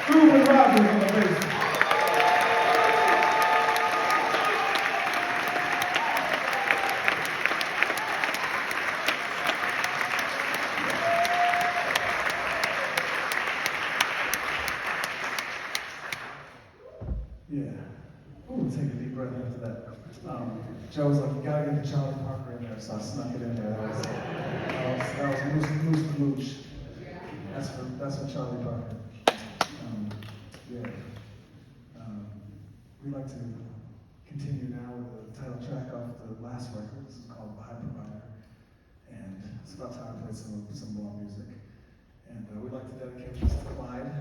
Ruben Rogers on the bass. Yeah. Ooh, take a deep breath after that. Joe was like, you gotta get the Charlie Parker in there, so I snuck it in there. That was Moose the Mooch. That's for Charlie Parker. Yeah. We'd like to continue now with the title track off the last record. This is called Vibe Provider. And it's about time to play some more music. And we'd like to dedicate this to Clyde.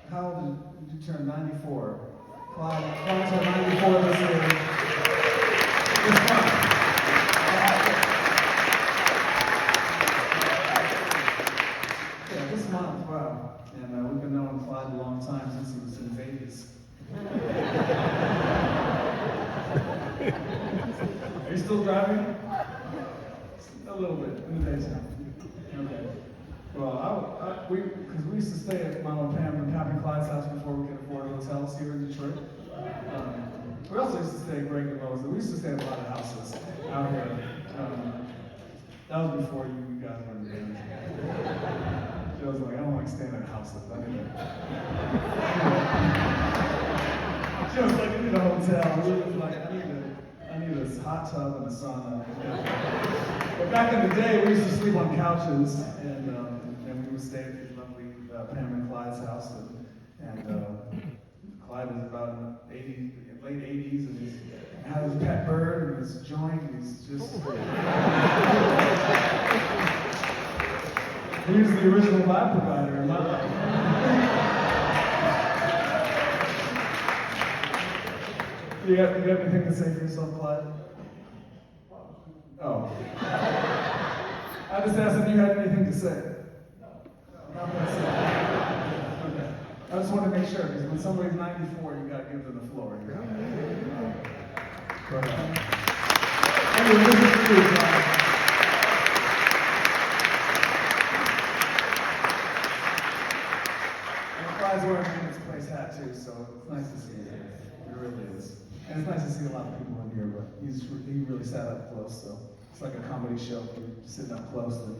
How old did you turn? 94. Clyde turned 94 this year. This month. Yeah, this month, wow. And we've been knowing Clyde a long time, since he was in Vegas. Are you still driving? A little bit, in the daytime. Okay. Well, because we used to stay at Mom and Pam and Pappy Clyde's house before we could afford hotels here in Detroit. We also used to stay at Greg and Lowe's. We used to stay at a lot of houses out here. That was before you guys were in the band. Joe was like, I don't like staying at houses. She was like, I need a hotel. We were like, I need a hot tub and a sauna. But back in the day, we used to sleep on couches, and we would stay at the lovely Pam and Clyde's house. And Clyde was about in the late 80s, and he had his pet bird and his joint, and he's just... He was the original vibe provider in my life. You have anything to say for yourself, Clyde? Oh. I just asked if you had anything to say. Not that say. Okay. I just want to make sure, because when somebody's 94, you got to give them the floor. Anyway, this is for you, Clyde. And Clyde's wearing an Emmett's Place hat, too, so it's nice to see you. It really is. And it's nice to see a lot of people in here, but he really sat up close, so it's like a comedy show. If you're sitting up close, then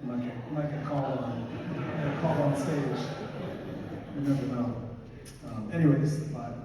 you might get called on stage. You never know. Anyway, this is the vibe.